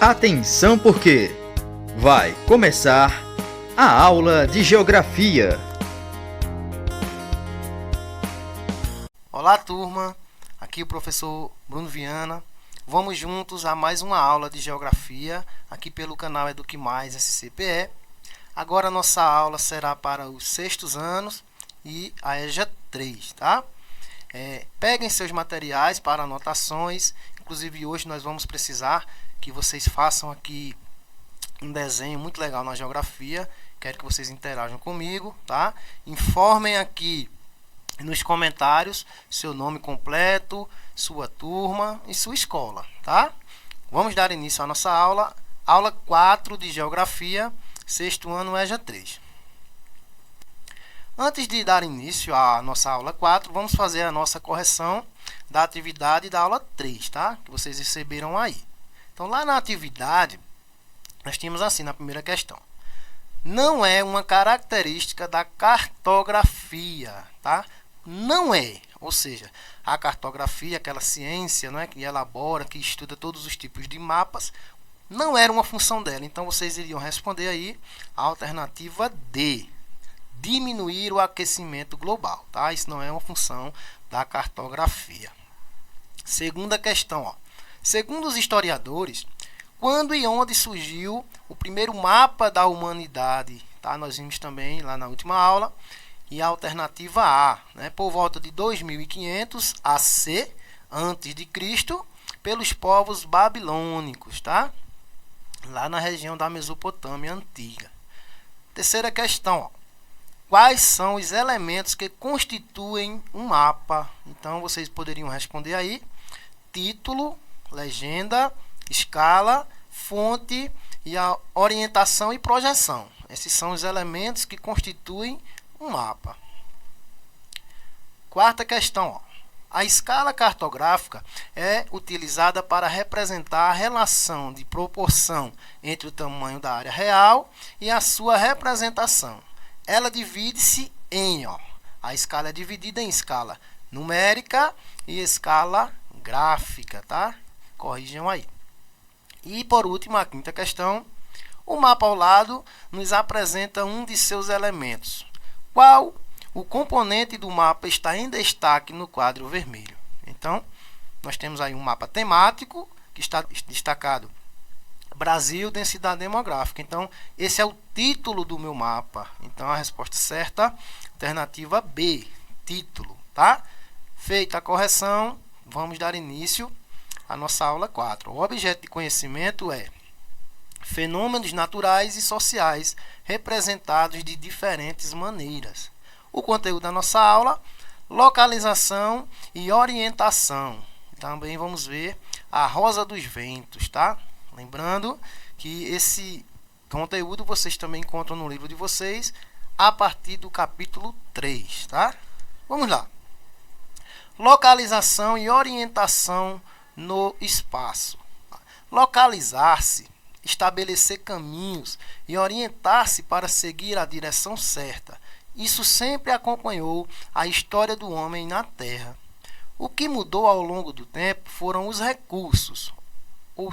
Atenção porque vai começar a aula de Geografia. Olá, turma, aqui o professor Bruno Viana. Vamos juntos a mais uma aula de Geografia aqui pelo canal Eduque Mais SCPE. Agora a nossa aula será para os sextos anos e a EJA 3, tá? Peguem seus materiais para anotações. Inclusive hoje nós vamos precisar que vocês façam aqui um desenho muito legal na geografia. Quero que vocês interajam comigo, tá? Informem aqui nos comentários seu nome completo, sua turma e sua escola, tá? Vamos dar início à nossa aula 4 de Geografia, sexto ano EJA 3. Antes de dar início à nossa aula 4, vamos fazer a nossa correção da atividade da aula 3, tá? Que vocês receberam aí. Então, lá na atividade, nós tínhamos assim, na primeira questão. Não é uma característica da cartografia, tá? Não é. Ou seja, a cartografia, aquela ciência, né, que elabora, que estuda todos os tipos de mapas, não era uma função dela. Então, vocês iriam responder aí a alternativa D. Diminuir o aquecimento global, tá? Isso não é uma função da cartografia. Segunda questão, ó. Segundo os historiadores, quando e onde surgiu o primeiro mapa da humanidade, tá? Nós vimos também lá na última aula. E a alternativa A, né? Por volta de 2500 AC, antes de Cristo, pelos povos babilônicos, tá? Lá na região da Mesopotâmia antiga. Terceira questão, ó. Quais são os elementos que constituem um mapa? Então, vocês poderiam responder aí. Título, legenda, escala, fonte e a orientação e projeção. Esses são os elementos que constituem um mapa. Quarta questão, ó. A escala cartográfica é utilizada para representar a relação de proporção entre o tamanho da área real e a sua representação. Ela divide-se em, ó, a escala é dividida em escala numérica e escala gráfica, tá? Corrijam aí. E por último, a quinta questão, o mapa ao lado nos apresenta um de seus elementos. Qual o componente do mapa está em destaque no quadro vermelho? Então, nós temos aí um mapa temático que está destacado Brasil, densidade demográfica. Então, esse é o título do meu mapa. Então, a resposta certa, alternativa B, título, tá? Feita a correção, vamos dar início à nossa aula 4. O objeto de conhecimento é fenômenos naturais e sociais representados de diferentes maneiras. O conteúdo da nossa aula, localização e orientação. Também vamos ver a rosa dos ventos, tá? Lembrando que esse conteúdo vocês também encontram no livro de vocês a partir do capítulo 3, tá? Vamos lá. Localização e orientação no espaço. Localizar-se, estabelecer caminhos e orientar-se para seguir a direção certa. Isso sempre acompanhou a história do homem na Terra. O que mudou ao longo do tempo foram os recursos,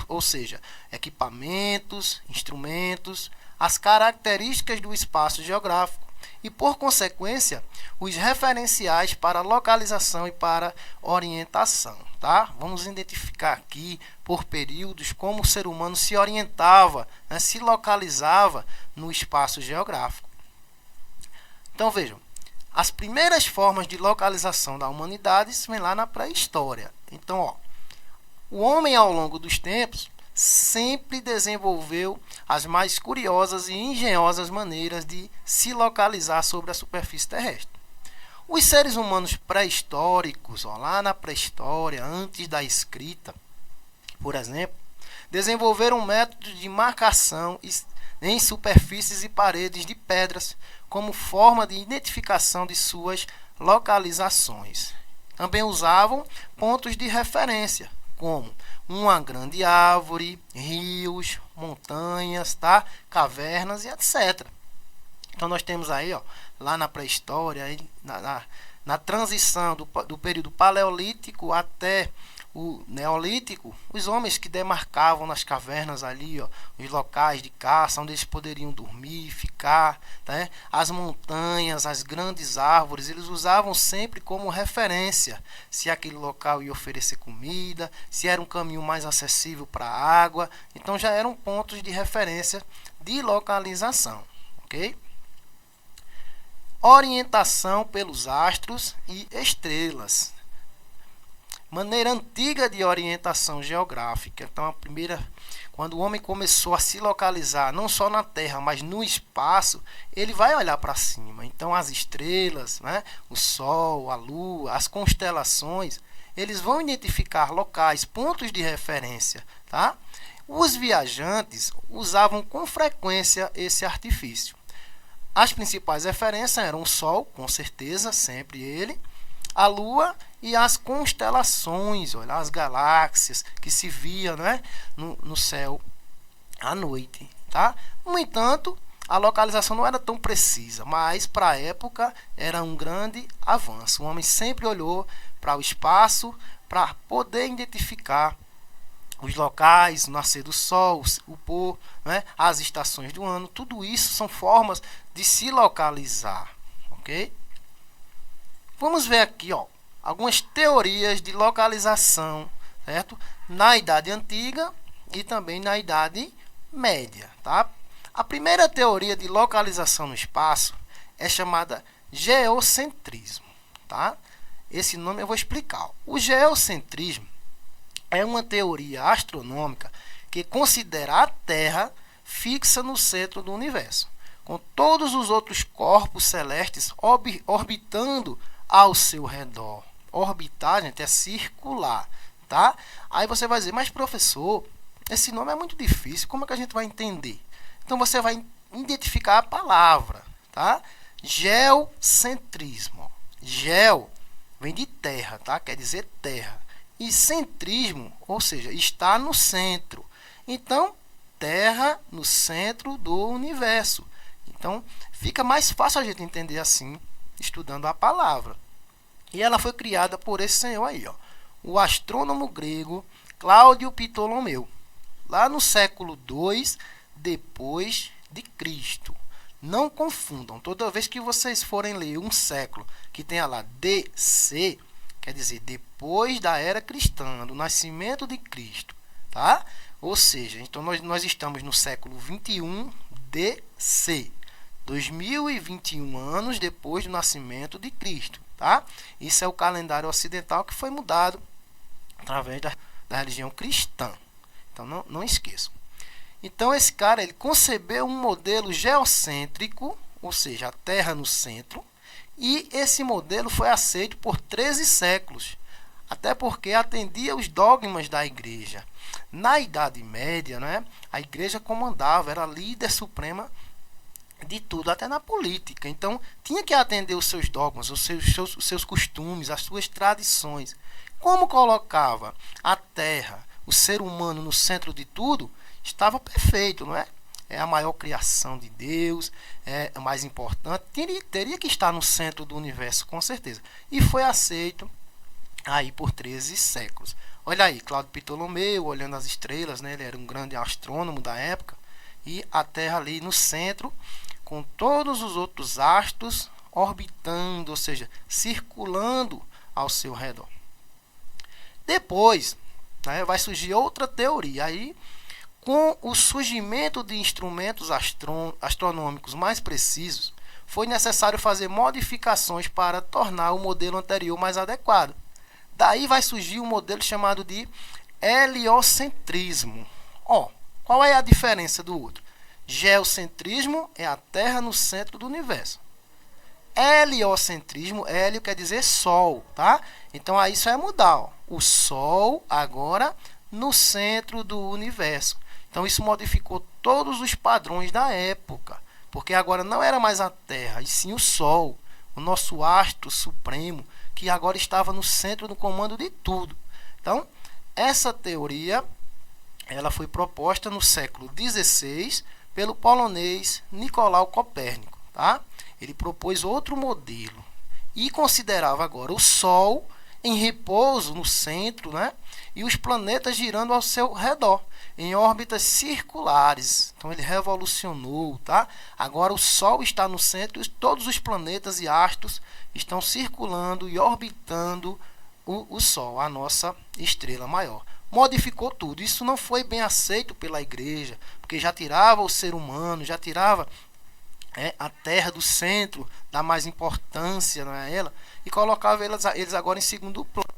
ou seja, equipamentos, instrumentos, as características do espaço geográfico e, por consequência, os referenciais para localização e para orientação. Tá? Vamos identificar aqui, por períodos, como o ser humano se orientava, né, se localizava no espaço geográfico. Então, vejam, as primeiras formas de localização da humanidade vêm lá na pré-história. Então, ó, o homem, ao longo dos tempos, sempre desenvolveu as mais curiosas e engenhosas maneiras de se localizar sobre a superfície terrestre. Os seres humanos pré-históricos, lá na pré-história, antes da escrita, por exemplo, desenvolveram métodos de marcação em superfícies e paredes de pedras como forma de identificação de suas localizações. Também usavam pontos de referência, como uma grande árvore, rios, montanhas, tá? Cavernas e etc. Então nós temos aí, ó, lá na pré-história, na transição do período paleolítico até o Neolítico, os homens que demarcavam nas cavernas ali, ó, os locais de caça, onde eles poderiam dormir, ficar, né? As montanhas, as grandes árvores, eles usavam sempre como referência se aquele local ia oferecer comida, se era um caminho mais acessível para a água. Então já eram pontos de referência de localização, ok? Orientação pelos astros e estrelas. Maneira antiga de orientação geográfica. Então, quando o homem começou a se localizar não só na Terra, mas no espaço, ele vai olhar para cima. Então, as estrelas, né, o Sol, a Lua, as constelações, eles vão identificar locais, pontos de referência, tá? Os viajantes usavam com frequência esse artifício. As principais referências eram o Sol, com certeza, sempre ele, a Lua e as constelações, olha, as galáxias que se via, né, no céu à noite. Tá? No entanto, a localização não era tão precisa, mas para a época era um grande avanço. O homem sempre olhou para o espaço para poder identificar os locais, o nascer do sol, o pôr, né, as estações do ano. Tudo isso são formas de se localizar, ok? Vamos ver aqui, ó, algumas teorias de localização, certo? Na Idade Antiga e também na Idade Média, tá? A primeira teoria de localização no espaço é chamada geocentrismo, tá? Esse nome eu vou explicar. O geocentrismo é uma teoria astronômica que considera a Terra fixa no centro do universo, com todos os outros corpos celestes orbitando ao seu redor. Orbitar, gente, é circular, tá? Aí você vai dizer, mas professor, esse nome é muito difícil, como é que a gente vai entender? Então você vai identificar a palavra, tá? Geocentrismo. Geo vem de terra, tá? Quer dizer terra. E centrismo, ou seja, está no centro. Então, Terra no centro do universo. Então, fica mais fácil a gente entender assim, estudando a palavra. E ela foi criada por esse senhor aí, ó, o astrônomo grego Cláudio Ptolomeu, lá no século II depois de Cristo. Não confundam, toda vez que vocês forem ler um século que tenha lá DC, quer dizer, depois da era cristã, do nascimento de Cristo, tá? Ou seja, então nós estamos no século 21 DC, 2021 anos depois do nascimento de Cristo, tá? Isso é o calendário ocidental que foi mudado através da religião cristã. Então não esqueçam. Então esse cara, ele concebeu um modelo geocêntrico, ou seja, a Terra no centro, e esse modelo foi aceito por 13 séculos, até porque atendia os dogmas da igreja. Na Idade Média, né, a igreja comandava, era a líder suprema de tudo, até na política. Então, tinha que atender os seus dogmas, os seus costumes, as suas tradições. Como colocava a Terra, o ser humano no centro de tudo, estava perfeito, não é? É a maior criação de Deus, é a mais importante, teria que estar no centro do universo, com certeza. E foi aceito aí por 13 séculos. Olha aí, Cláudio Ptolomeu, olhando as estrelas, né? Ele era um grande astrônomo da época, e a Terra ali no centro, com todos os outros astros orbitando, ou seja, circulando ao seu redor. Depois, né, vai surgir outra teoria aí. Com o surgimento de instrumentos astronômicos mais precisos, foi necessário fazer modificações para tornar o modelo anterior mais adequado. Daí vai surgir um modelo chamado de heliocentrismo. Qual é a diferença do outro? Geocentrismo é a Terra no centro do universo. Heliocentrismo, hélio quer dizer Sol, tá? Então aí isso é mudar, ó. O Sol agora no centro do universo. Então isso modificou todos os padrões da época, porque agora não era mais a Terra, e sim o Sol, o nosso astro supremo, que agora estava no centro do comando de tudo. Então, essa teoria ela foi proposta no século XVI pelo polonês Nicolau Copérnico. Tá? Ele propôs outro modelo e considerava agora o Sol em repouso no centro, né? E os planetas girando ao seu redor, em órbitas circulares. Então ele revolucionou, tá? Agora o Sol está no centro e todos os planetas e astros estão circulando e orbitando o Sol, a nossa estrela maior. Modificou tudo. Isso não foi bem aceito pela igreja, porque já tirava o ser humano, já tirava a Terra do centro, dá mais importância, não é ela, e colocava eles agora em segundo plano.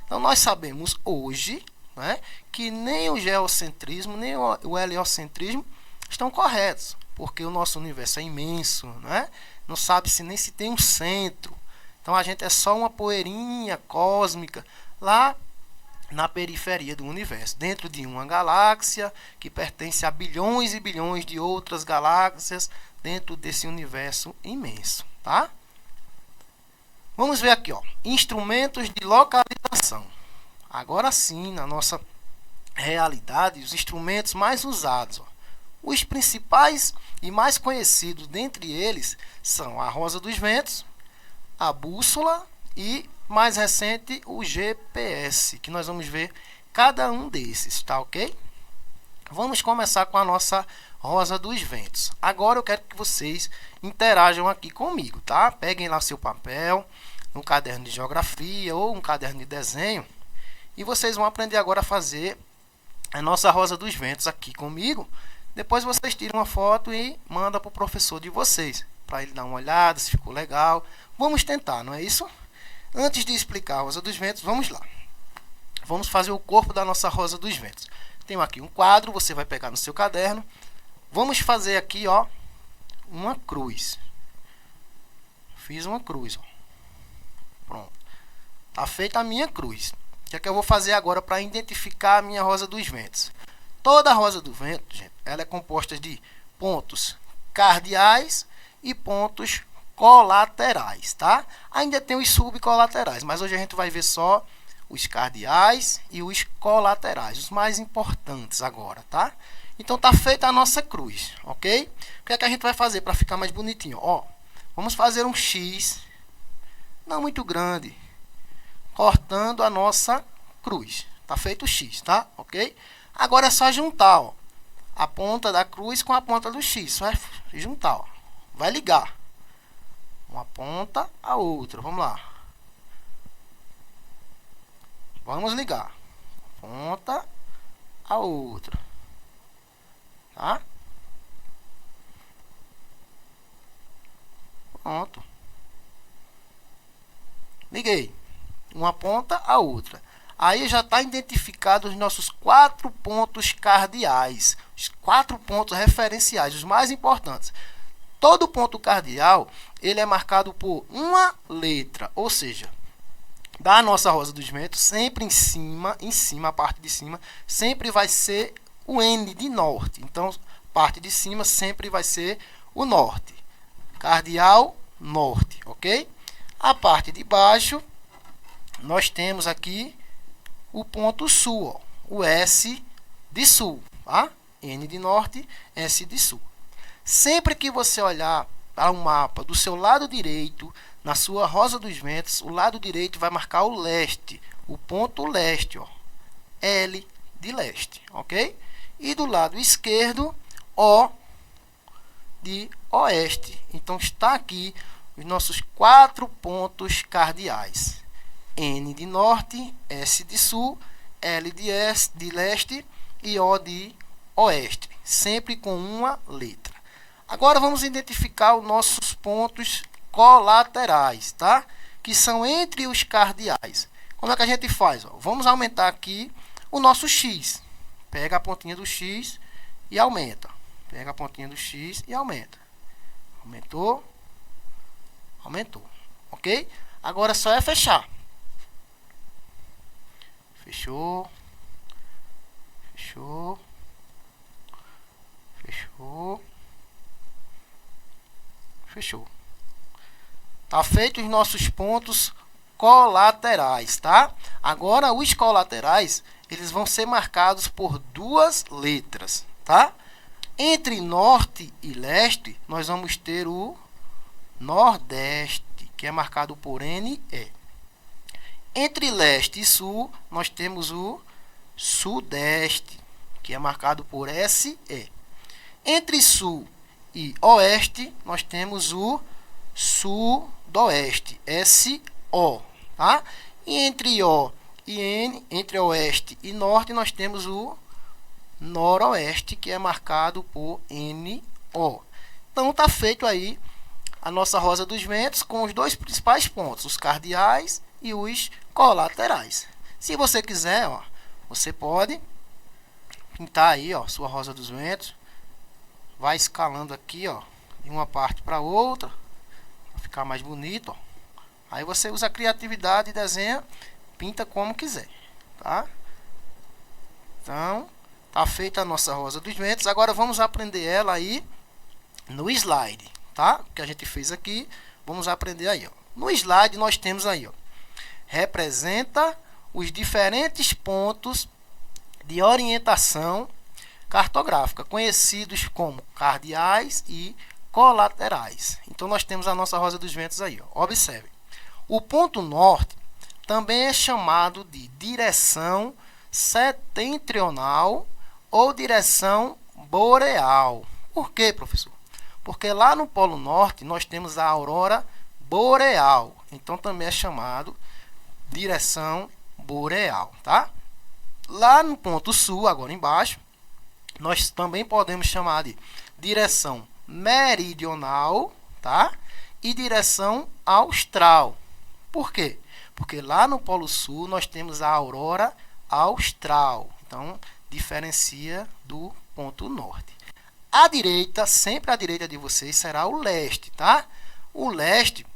Então nós sabemos hoje, né, que nem o geocentrismo, nem o heliocentrismo estão corretos, porque o nosso universo é imenso, né? Não sabe-se nem se tem um centro. Então a gente é só uma poeirinha cósmica lá na periferia do universo, dentro de uma galáxia que pertence a bilhões e bilhões de outras galáxias dentro desse universo imenso, tá? Vamos ver aqui, ó, instrumentos de localização. Agora sim, na nossa realidade, os instrumentos mais usados, ó. Os principais e mais conhecidos dentre eles são a rosa dos ventos, a bússola e, mais recente, o GPS, que nós vamos ver cada um desses, tá ok? Vamos começar com a nossa rosa dos ventos. Agora eu quero que vocês interajam aqui comigo, tá? Peguem lá seu papel, um caderno de geografia ou um caderno de desenho e vocês vão aprender agora a fazer a nossa rosa dos ventos aqui comigo. Depois vocês tiram uma foto e mandam para o professor de vocês, para ele dar uma olhada, se ficou legal. Vamos tentar, não é isso? Antes de explicar a rosa dos ventos, vamos lá. Vamos fazer o corpo da nossa rosa dos ventos. Tenho aqui um quadro, você vai pegar no seu caderno. Vamos fazer aqui, ó, uma cruz. Fiz uma cruz, ó. Pronto. Tá feita a minha cruz. O que eu vou fazer agora para identificar a minha rosa dos ventos? Toda rosa do vento, gente, ela é composta de pontos cardeais e pontos colaterais, tá? Ainda tem os subcolaterais, mas hoje a gente vai ver só os cardeais e os colaterais, os mais importantes agora, tá? Então tá feita a nossa cruz, ok? O que é que a gente vai fazer para ficar mais bonitinho? Ó, vamos fazer um X, não muito grande, cortando a nossa cruz. Tá feito o X, tá? Ok? Agora é só juntar, ó, a ponta da cruz com a ponta do X. Só é juntar, ó. Vai ligar uma ponta a outra. Vamos lá. Vamos ligar ponta a outra, tá? Pronto. Liguei uma ponta a outra. Aí já está identificado os nossos 4 pontos cardeais, os 4 pontos referenciais, os mais importantes. Todo ponto cardeal, ele é marcado por uma letra, ou seja, da nossa rosa dos ventos, sempre em cima, a parte de cima, sempre vai ser o N de norte. Então, a parte de cima sempre vai ser o norte. Cardeal, norte, ok? A parte de baixo, nós temos aqui o ponto sul, ó, o S de sul, tá? N de norte, S de sul. Sempre que você olhar para um mapa do seu lado direito, na sua rosa dos ventos, o lado direito vai marcar o leste, o ponto leste, ó, L de leste, ok? E do lado esquerdo, O de oeste. Então está aqui os nossos 4 pontos cardeais. N de norte, S de sul, L de leste e O de oeste, sempre com uma letra. Agora vamos identificar os nossos pontos colaterais, tá? Que são entre os cardeais. Como é que a gente faz? Ó, vamos aumentar aqui o nosso X. Pega a pontinha do X e aumenta. Pega a pontinha do X e aumenta. Aumentou. Aumentou. Ok? Agora só é fechar. Fechou. Fechou. Fechou. Fechou. Tá feito os nossos pontos colaterais, tá? Agora os colaterais, eles vão ser marcados por 2 letras, tá? Entre norte e leste, nós vamos ter o nordeste, que é marcado por NE. Entre leste e sul, nós temos o sudeste, que é marcado por SE. Entre sul e oeste, nós temos o sudoeste, SO, tá? E entre O e N, entre oeste e norte, nós temos o noroeste, que é marcado por NO. Então, está feito aí a nossa rosa dos ventos com os dois principais pontos, os cardeais e os colaterais. Se você quiser, ó, você pode pintar aí, ó, sua rosa dos ventos. Vai escalando aqui, ó, de uma parte para outra, para ficar mais bonito, ó. Aí você usa a criatividade e desenha, pinta como quiser, tá? Então, tá feita a nossa rosa dos ventos. Agora vamos aprender ela aí no slide, tá? O que a gente fez aqui, vamos aprender aí, ó. No slide nós temos aí, ó, representa os diferentes pontos de orientação cartográfica, conhecidos como cardeais e colaterais. Então nós temos a nossa rosa dos ventos aí, ó. Observe. O ponto norte também é chamado de direção setentrional ou direção boreal. Por quê, professor? Porque lá no Polo Norte nós temos a aurora boreal. Então também é chamado direção boreal, tá? Lá no ponto sul, agora embaixo, nós também podemos chamar de direção meridional, tá? E direção austral. Por quê? Porque lá no Polo Sul nós temos a aurora austral. Então, diferencia do ponto norte. À direita, sempre à direita de vocês, será o leste, tá? O leste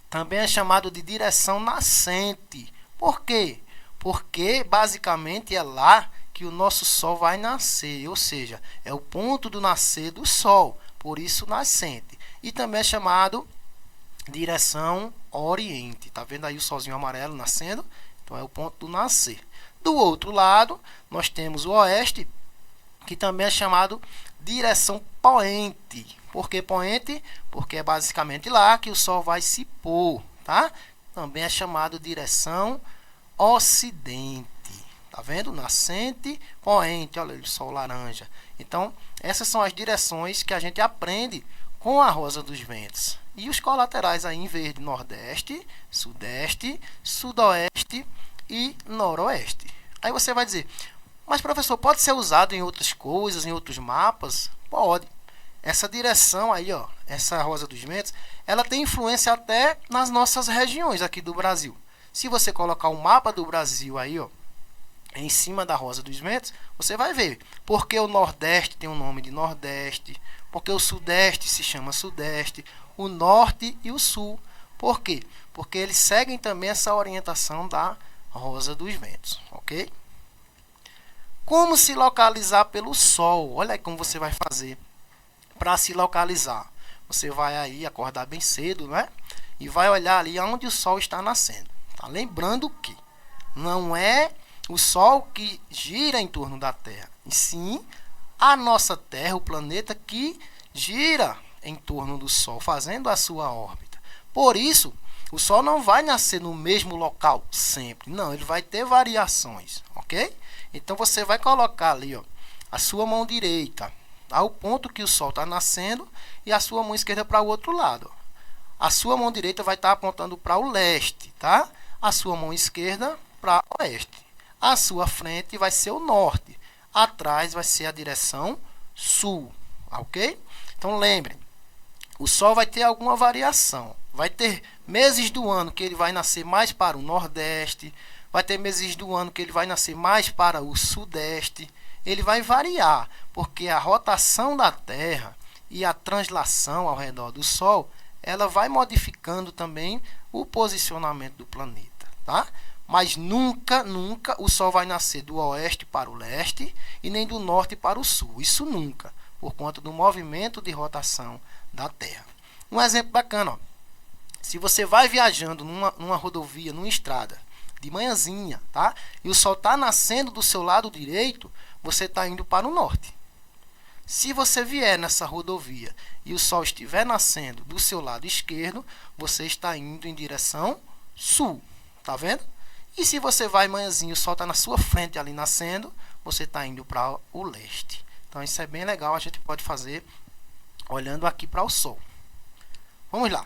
também é chamado de direção nascente. Por quê? Porque, basicamente, é lá que o nosso Sol vai nascer. Ou seja, é o ponto do nascer do Sol. Por isso, nascente. E também é chamado direção oriente. Tá vendo aí o solzinho amarelo nascendo? Então, é o ponto do nascer. Do outro lado, nós temos o oeste, que também é chamado direção poente. Por que poente? Porque é basicamente lá que o Sol vai se pôr, tá? Também é chamado direção ocidente. Tá vendo? Nascente, poente. Olha o Sol laranja. Então, essas são as direções que a gente aprende com a rosa dos ventos. E os colaterais aí em verde, nordeste, sudeste, sudoeste e noroeste. Aí você vai dizer, mas professor, pode ser usado em outras coisas, em outros mapas? Pode. Essa direção aí, ó, essa rosa dos ventos, ela tem influência até nas nossas regiões aqui do Brasil. Se você colocar o mapa do Brasil aí, ó, em cima da rosa dos ventos, você vai ver porque o nordeste tem o nome de nordeste, porque o sudeste se chama sudeste, o norte e o sul. Por quê? Porque eles seguem também essa orientação da rosa dos ventos, ok? Como se localizar pelo Sol? Olha aí como você vai fazer para se localizar. Você vai aí acordar bem cedo, né? E vai olhar ali onde o Sol está nascendo. Tá? Lembrando que não é o Sol que gira em torno da Terra, e sim a nossa Terra, o planeta que gira em torno do Sol, fazendo a sua órbita. Por isso, o Sol não vai nascer no mesmo local sempre. Não, ele vai ter variações, ok? Então, você vai colocar ali, ó, a sua mão direita ao ponto que o Sol está nascendo e a sua mão esquerda para o outro lado. A sua mão direita vai estar apontando para o leste, tá? A sua mão esquerda para o oeste. A sua frente vai ser o norte. Atrás vai ser a direção sul, ok? Então, lembrem, o Sol vai ter alguma variação. Vai ter meses do ano que ele vai nascer mais para o nordeste, vai ter meses do ano que ele vai nascer mais para o sudeste. Ele vai variar, porque a rotação da Terra e a translação ao redor do Sol, ela vai modificando também o posicionamento do planeta, tá? Mas nunca o Sol vai nascer do oeste para o leste e nem do norte para o sul. Isso nunca, por conta do movimento de rotação da Terra. Um exemplo bacana, ó. Se você vai viajando numa rodovia, numa estrada, de manhãzinha, tá? E o Sol está nascendo do seu lado direito, você está indo para o norte. Se você vier nessa rodovia e o Sol estiver nascendo do seu lado esquerdo, você está indo em direção sul. Tá vendo? E se você vai manhãzinho, o sol está na sua frente ali nascendo, você está indo para o leste. Então isso é bem legal, a gente pode fazer olhando aqui para o sol. Vamos lá.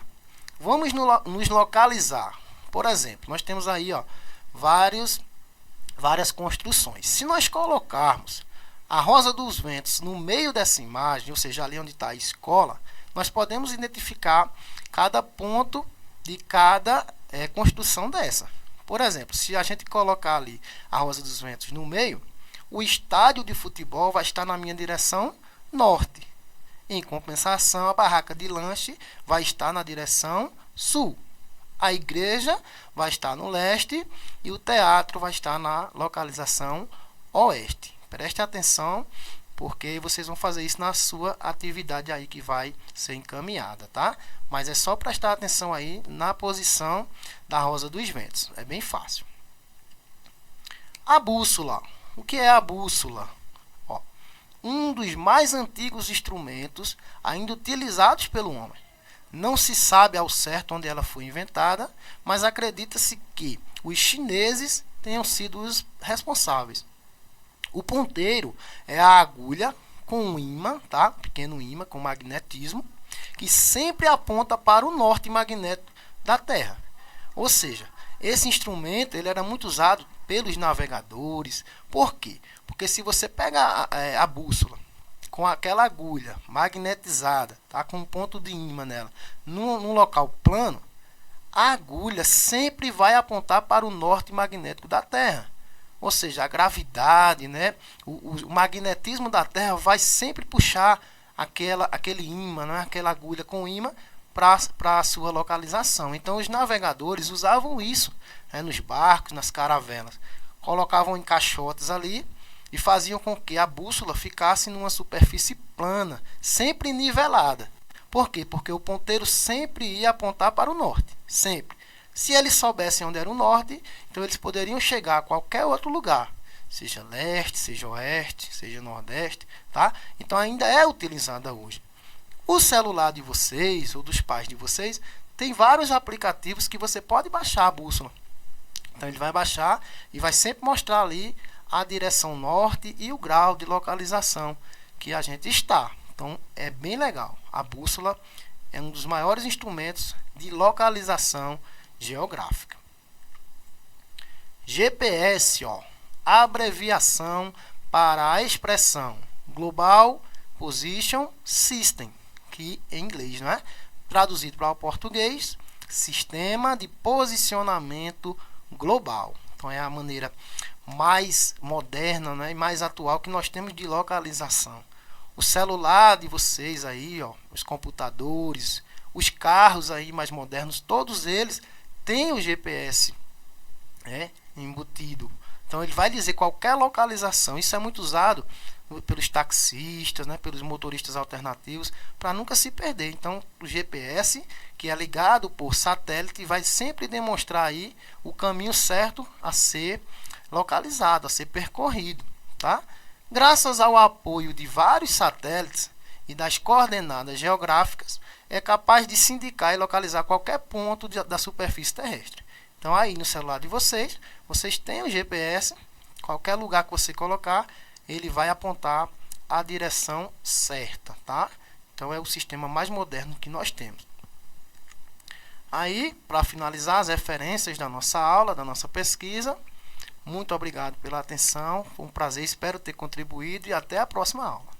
Vamos nos localizar. Por exemplo, nós temos aí várias construções. Se nós colocarmos a Rosa dos Ventos no meio dessa imagem, ou seja, ali onde está a escola, nós podemos identificar cada ponto de cada construção dessa. Por exemplo, se a gente colocar ali a Rosa dos Ventos no meio, o estádio de futebol vai estar na minha direção norte. Em compensação, a barraca de lanche vai estar na direção sul. A igreja vai estar no leste e o teatro vai estar na localização oeste. Preste atenção, porque vocês vão fazer isso na sua atividade aí que vai ser encaminhada, tá? Mas é só prestar atenção aí na posição da Rosa dos Ventos. É bem fácil. A bússola. O que é a bússola? Um dos mais antigos instrumentos ainda utilizados pelo homem. Não se sabe ao certo onde ela foi inventada, mas acredita-se que os chineses tenham sido os responsáveis. O ponteiro é a agulha com um ímã, tá? Pequeno ímã com magnetismo, que sempre aponta para o norte magnético da Terra. Ou seja, esse instrumento ele era muito usado pelos navegadores. Por quê? Porque se você pega a bússola com aquela agulha magnetizada, tá, com um ponto de ímã nela, num local plano, a agulha sempre vai apontar para o norte magnético da Terra. Ou seja, a gravidade, né, o magnetismo da Terra vai sempre puxar aquele ímã, né, aquela agulha com ímã para a sua localização. Então, os navegadores usavam isso, né, nos barcos, nas caravelas. Colocavam em caixotes ali e faziam com que a bússola ficasse numa superfície plana, sempre nivelada. Por quê? Porque o ponteiro sempre ia apontar para o norte, sempre. Se eles soubessem onde era o norte, então eles poderiam chegar a qualquer outro lugar, seja leste, seja oeste, seja nordeste, tá? Então ainda é utilizada hoje. O celular de vocês ou dos pais de vocês tem vários aplicativos que você pode baixar a bússola. Então ele vai baixar e vai sempre mostrar ali a direção norte e o grau de localização que a gente está. Então é bem legal. A bússola é um dos maiores instrumentos de localização geográfica. GPS, abreviação para a expressão Global Position System, que em inglês, não é? Traduzido para o português, Sistema de Posicionamento Global. Então é a maneira mais moderna, né, e mais atual que nós temos de localização. O celular de vocês aí, os computadores, os carros aí mais modernos, todos eles têm o GPS embutido. Então ele vai dizer qualquer localização. Isso é muito usado pelos taxistas, né, pelos motoristas alternativos, para nunca se perder. Então o GPS, que é ligado por satélite, vai sempre demonstrar aí o caminho certo a ser localizado, a ser percorrido, tá? Graças ao apoio de vários satélites e das coordenadas geográficas, é capaz de se indicar e localizar qualquer ponto da superfície terrestre. Então aí no celular de vocês têm o GPS, qualquer lugar que você colocar, ele vai apontar a direção certa, tá? Então é o sistema mais moderno que nós temos. Aí, para finalizar as referências da nossa aula, da nossa pesquisa, muito obrigado pela atenção, foi um prazer, espero ter contribuído e até a próxima aula.